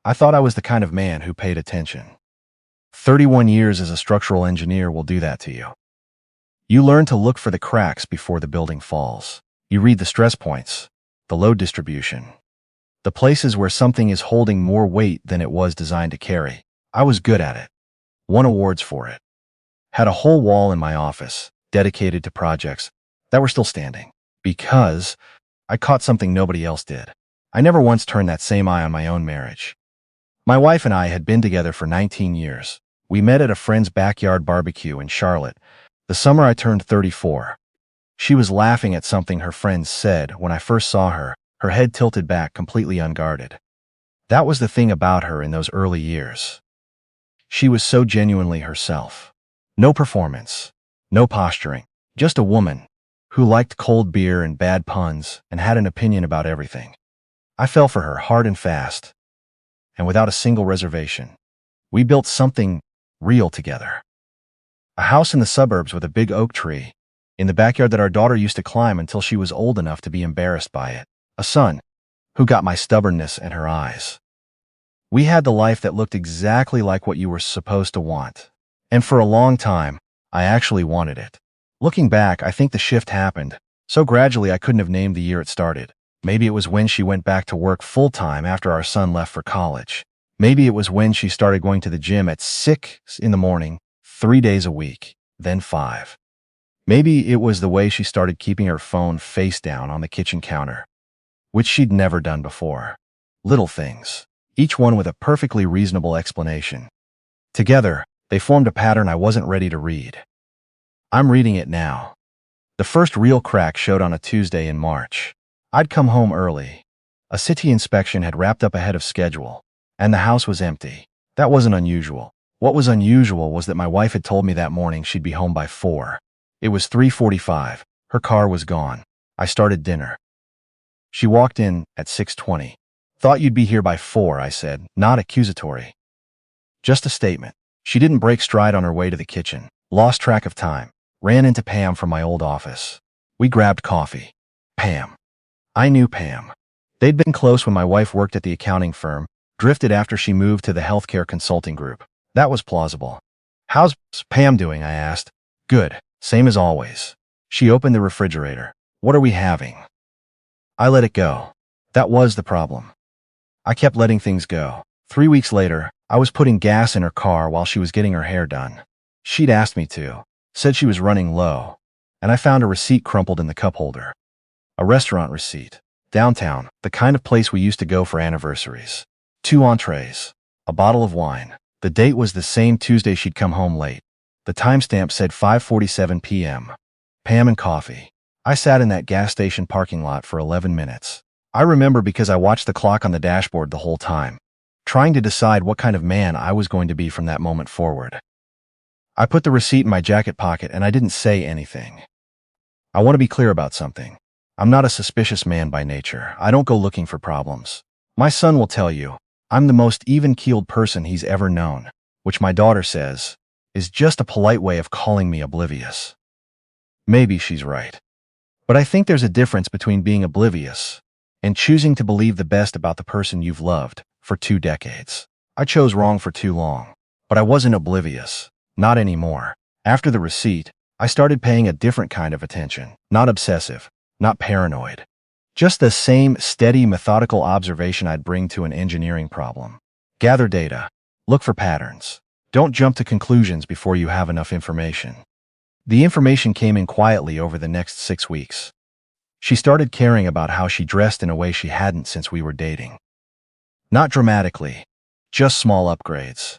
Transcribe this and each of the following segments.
I thought I was the kind of man who paid attention. 31 years as a structural engineer will do that to you. You learn to look for the cracks before the building falls. You read the stress points, the load distribution, the places where something is holding more weight than it was designed to carry. I was good at it. Won awards for it. Had a whole wall in my office dedicated to projects that were still standing because I caught something nobody else did. I never once turned that same eye on my own marriage. My wife and I had been together for 19 years. We met at a friend's backyard barbecue in Charlotte, the summer I turned 34. She was laughing at something her friends said when I first saw her, her head tilted back, completely unguarded. That was the thing about her in those early years. She was so genuinely herself. No performance, no posturing, just a woman who liked cold beer and bad puns and had an opinion about everything. I fell for her hard and fast, and without a single reservation. We built something real together. A house in the suburbs with a big oak tree in the backyard that our daughter used to climb until she was old enough to be embarrassed by it. A son who got my stubbornness and her eyes. We had the life that looked exactly like what you were supposed to want. And for a long time, I actually wanted it. Looking back, I think the shift happened so gradually I couldn't have named the year it started. Maybe it was when she went back to work full-time after our son left for college. Maybe it was when she started going to the gym at 6 in the morning, 3 days a week, then 5. Maybe it was the way she started keeping her phone face down on the kitchen counter, which she'd never done before. Little things, each one with a perfectly reasonable explanation. Together, they formed a pattern I wasn't ready to read. I'm reading it now. The first real crack showed on a Tuesday in March. I'd come home early. A city inspection had wrapped up ahead of schedule, and the house was empty. That wasn't unusual. What was unusual was that my wife had told me that morning she'd be home by 4. It was 3:45. Her car was gone. I started dinner. She walked in at 6:20. Thought you'd be here by 4, I said, not accusatory. Just a statement. She didn't break stride on her way to the kitchen. Lost track of time. Ran into Pam from my old office. We grabbed coffee. Pam. I knew Pam. They'd been close when my wife worked at the accounting firm, drifted after she moved to the healthcare consulting group. That was plausible. How's Pam doing? I asked. Good. Same as always. She opened the refrigerator. What are we having? I let it go. That was the problem. I kept letting things go. 3 weeks later, I was putting gas in her car while she was getting her hair done. She'd asked me to, said she was running low, and I found a receipt crumpled in the cupholder. A restaurant receipt. Downtown, the kind of place we used to go for anniversaries. 2 entrees. A bottle of wine. The date was the same Tuesday she'd come home late. The timestamp said 5:47 p.m. Pam and coffee. I sat in that gas station parking lot for 11 minutes. I remember because I watched the clock on the dashboard the whole time, trying to decide what kind of man I was going to be from that moment forward. I put the receipt in my jacket pocket and I didn't say anything. I want to be clear about something. I'm not a suspicious man by nature. I don't go looking for problems. My son will tell you, I'm the most even-keeled person he's ever known, which my daughter says is just a polite way of calling me oblivious. Maybe she's right. But I think there's a difference between being oblivious and choosing to believe the best about the person you've loved for 2 decades. I chose wrong for too long, but I wasn't oblivious. Not anymore. After the receipt, I started paying a different kind of attention. Not obsessive, not paranoid. Just the same steady, methodical observation I'd bring to an engineering problem. Gather data. Look for patterns. Don't jump to conclusions before you have enough information. The information came in quietly over the next 6 weeks. She started caring about how she dressed in a way she hadn't since we were dating. Not dramatically, just small upgrades.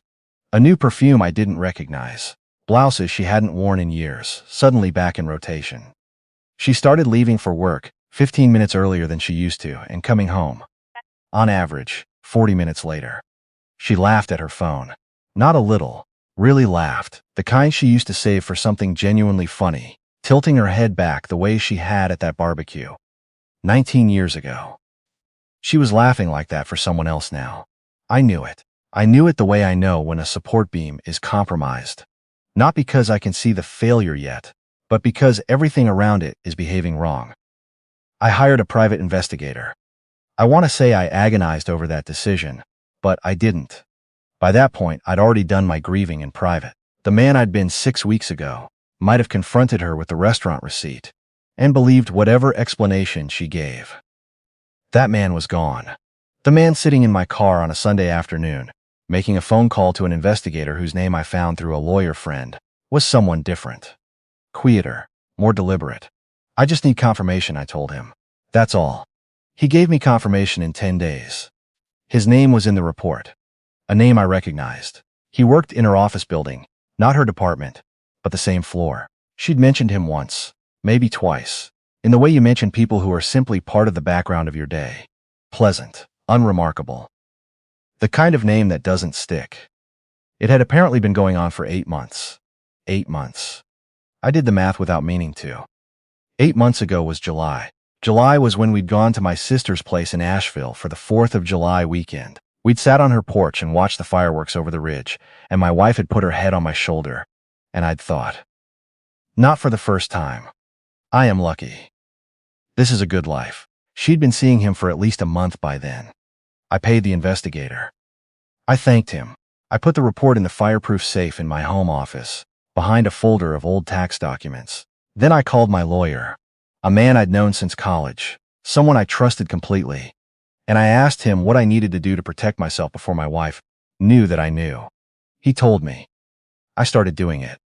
A new perfume I didn't recognize. Blouses she hadn't worn in years, suddenly back in rotation. She started leaving for work 15 minutes earlier than she used to and coming home, on average, 40 minutes later. She laughed at her phone. Not a little, really laughed, the kind she used to save for something genuinely funny, tilting her head back the way she had at that barbecue 19 years ago. She was laughing like that for someone else now. I knew it. I knew it the way I know when a support beam is compromised. Not because I can see the failure yet, but because everything around it is behaving wrong. I hired a private investigator. I want to say I agonized over that decision, But I didn't. By that point, I'd already done my grieving in private. The man I'd been 6 weeks ago might have confronted her with the restaurant receipt and believed whatever explanation she gave. That man was gone. The man sitting in my car on a Sunday afternoon, making a phone call to an investigator whose name I found through a lawyer friend, was someone different. Quieter, more deliberate. I just need confirmation, I told him. That's all. He gave me confirmation in 10 days. His name was in the report. A name I recognized. He worked in her office building, not her department, but the same floor. She'd mentioned him once, maybe twice, in the way you mention people who are simply part of the background of your day. Pleasant, unremarkable. The kind of name that doesn't stick. It had apparently been going on for 8 months. 8 months. I did the math without meaning to. 8 months ago was July. July was when we'd gone to my sister's place in Asheville for the 4th of July weekend. We'd sat on her porch and watched the fireworks over the ridge, and my wife had put her head on my shoulder, and I'd thought, not for the first time. I am lucky. This is a good life. She'd been seeing him for at least a month by then. I paid the investigator. I thanked him. I put the report in the fireproof safe in my home office, behind a folder of old tax documents. Then I called my lawyer, a man I'd known since college, someone I trusted completely, and I asked him what I needed to do to protect myself before my wife knew that I knew. He told me. I started doing it.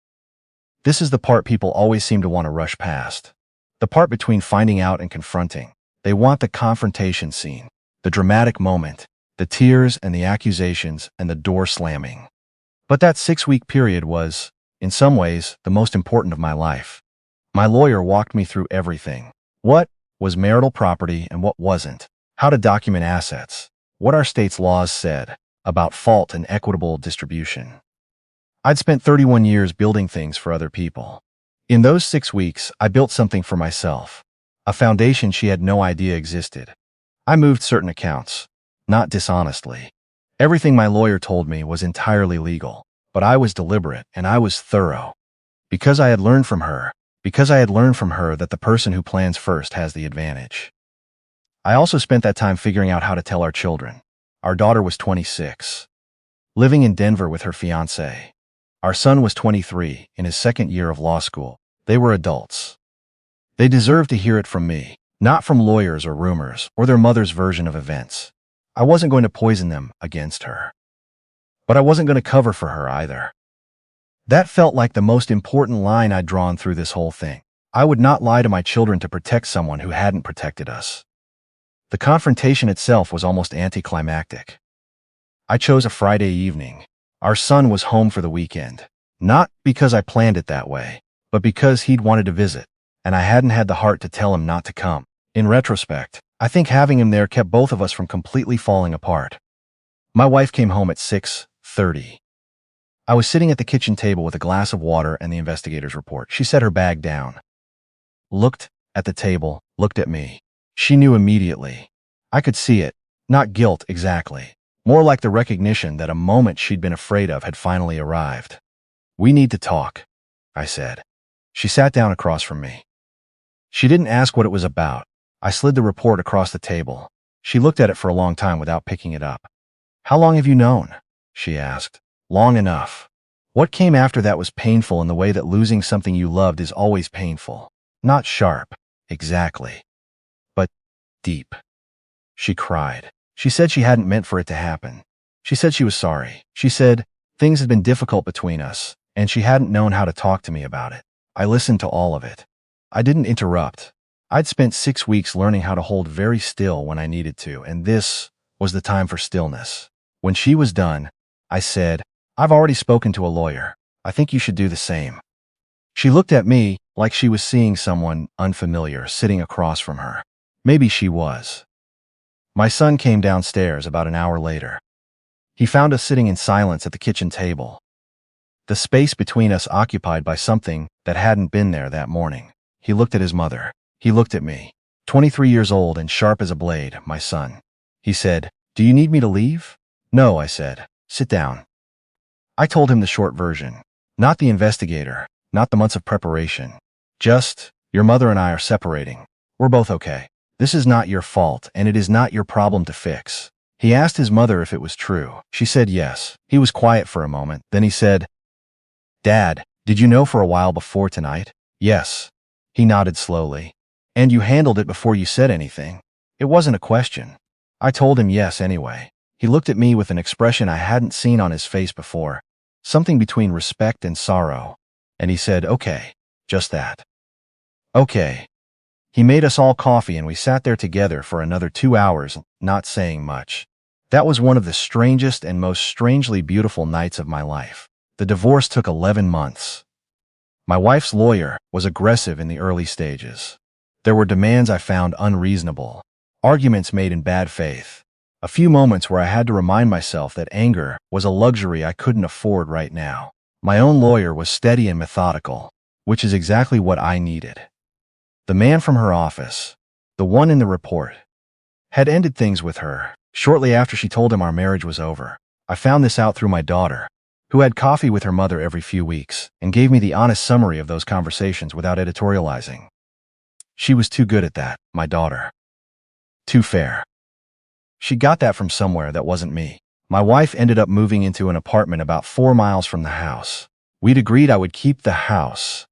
This is the part people always seem to want to rush past. The part between finding out and confronting. They want the confrontation scene, the dramatic moment, the tears and the accusations and the door slamming. But that 6-week period was, in some ways, the most important of my life. My lawyer walked me through everything. What was marital property and what wasn't, how to document assets, what our state's laws said about fault and equitable distribution. I'd spent 31 years building things for other people. In those 6 weeks, I built something for myself, a foundation she had no idea existed. I moved certain accounts, not dishonestly. Everything my lawyer told me was entirely legal, but I was deliberate and I was thorough. Because I had learned from her that the person who plans first has the advantage. I also spent that time figuring out how to tell our children. Our daughter was 26, living in Denver with her fiancé. Our son was 23, in his second year of law school. They were adults. They deserved to hear it from me, not from lawyers or rumors or their mother's version of events. I wasn't going to poison them against her. But I wasn't going to cover for her either. That felt like the most important line I'd drawn through this whole thing. I would not lie to my children to protect someone who hadn't protected us. The confrontation itself was almost anticlimactic. I chose a Friday evening. Our son was home for the weekend. Not because I planned it that way, but because he'd wanted to visit, and I hadn't had the heart to tell him not to come. In retrospect, I think having him there kept both of us from completely falling apart. My wife came home at 6:30. I was sitting at the kitchen table with a glass of water and the investigator's report. She set her bag down, looked at the table, looked at me. She knew immediately. I could see it. Not guilt exactly. More like the recognition that a moment she'd been afraid of had finally arrived. "We need to talk," I said. She sat down across from me. She didn't ask what it was about. I slid the report across the table. She looked at it for a long time without picking it up. "How long have you known?" she asked. "Long enough." What came after that was painful in the way that losing something you loved is always painful. Not sharp, exactly, but deep. She cried. She said she hadn't meant for it to happen. She said she was sorry. She said things had been difficult between us, and she hadn't known how to talk to me about it. I listened to all of it. I didn't interrupt. I'd spent 6 weeks learning how to hold very still when I needed to, and this was the time for stillness. When she was done, I said, "I've already spoken to a lawyer. I think you should do the same." She looked at me like she was seeing someone unfamiliar sitting across from her. Maybe she was. My son came downstairs about an hour later. He found us sitting in silence at the kitchen table, the space between us occupied by something that hadn't been there that morning. He looked at his mother. He looked at me. 23 years old and sharp as a blade, my son. He said, "Do you need me to leave?" "No," I said. "Sit down." I told him the short version. Not the investigator, not the months of preparation. Just, your mother and I are separating. We're both okay. This is not your fault, and it is not your problem to fix. He asked his mother if it was true. She said yes. He was quiet for a moment. Then he said, "Dad, did you know for a while before tonight?" "Yes." He nodded slowly. "And you handled it before you said anything?" "It wasn't a question." I told him yes anyway. He looked at me with an expression I hadn't seen on his face before, something between respect and sorrow. And he said, "Okay, just that." "Okay." He made us all coffee and we sat there together for another 2 hours, not saying much. That was one of the strangest and most strangely beautiful nights of my life. The divorce took 11 months. My wife's lawyer was aggressive in the early stages. There were demands I found unreasonable, arguments made in bad faith, a few moments where I had to remind myself that anger was a luxury I couldn't afford right now. My own lawyer was steady and methodical, which is exactly what I needed. The man from her office, the one in the report, had ended things with her shortly after she told him our marriage was over. I found this out through my daughter, who had coffee with her mother every few weeks and gave me the honest summary of those conversations without editorializing. She was too good at that, my daughter. Too fair. She got that from somewhere that wasn't me. My wife ended up moving into an apartment about 4 miles from the house. We'd agreed I would keep the house.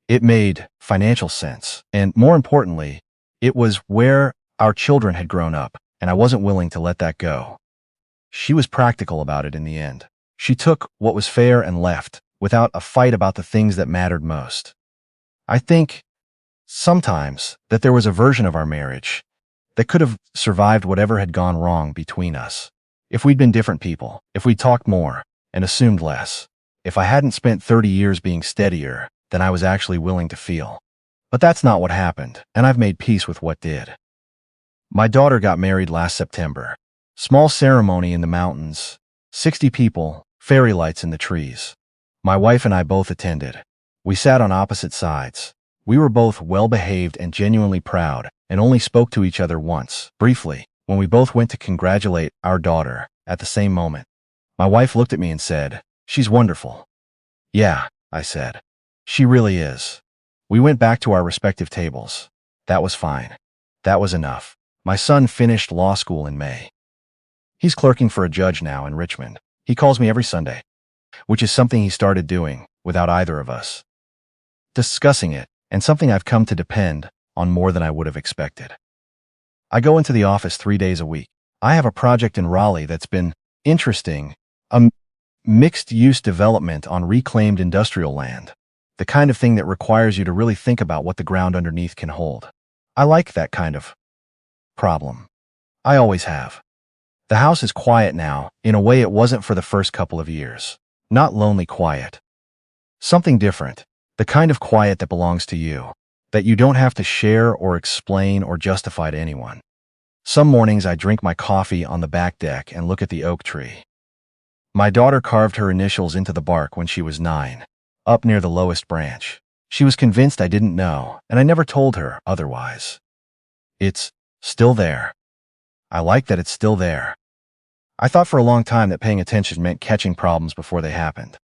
It made financial sense, and more importantly, it was where our children had grown up, and I wasn't willing to let that go. She was practical about it in the end. She took what was fair and left, without a fight about the things that mattered most. I think, sometimes, that there was a version of our marriage that could have survived whatever had gone wrong between us. If we'd been different people, if we'd talked more and assumed less, if I hadn't spent 30 years being steadier than I was actually willing to feel. But that's not what happened, and I've made peace with what did. My daughter got married last September. Small ceremony in the mountains, 60 people, fairy lights in the trees. My wife and I both attended. We sat on opposite sides. We were both well-behaved and genuinely proud, and only spoke to each other once, briefly, when we both went to congratulate our daughter at the same moment. My wife looked at me and said, "She's wonderful." "Yeah," I said. "She really is." We went back to our respective tables. That was fine. That was enough. My son finished law school in May. He's clerking for a judge now in Richmond. He calls me every Sunday, which is something he started doing without either of us discussing it, and something I've come to depend on more than I would have expected. I go into the office 3 days a week. I have a project in Raleigh that's been interesting, a mixed-use development on reclaimed industrial land, the kind of thing that requires you to really think about what the ground underneath can hold. I like that kind of problem. I always have. The house is quiet now, in a way it wasn't for the first couple of years. Not lonely quiet. Something different, the kind of quiet that belongs to you, that you don't have to share or explain or justify to anyone. Some mornings I drink my coffee on the back deck and look at the oak tree. My daughter carved her initials into the bark when she was 9, up near the lowest branch. She was convinced I didn't know, and I never told her otherwise. It's still there. I like that it's still there. I thought for a long time that paying attention meant catching problems before they happened,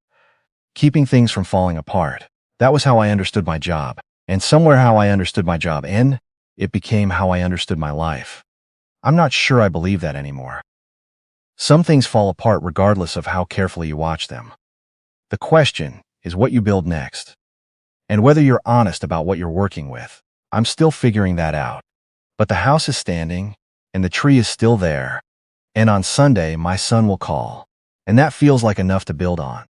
keeping things from falling apart. That was how I understood my job, and somewhere how I understood my job, and it became how I understood my life. I'm not sure I believe that anymore. Some things fall apart regardless of how carefully you watch them. The question is what you build next, and whether you're honest about what you're working with. I'm still figuring that out. But the house is standing, and the tree is still there, and on Sunday my son will call, and that feels like enough to build on.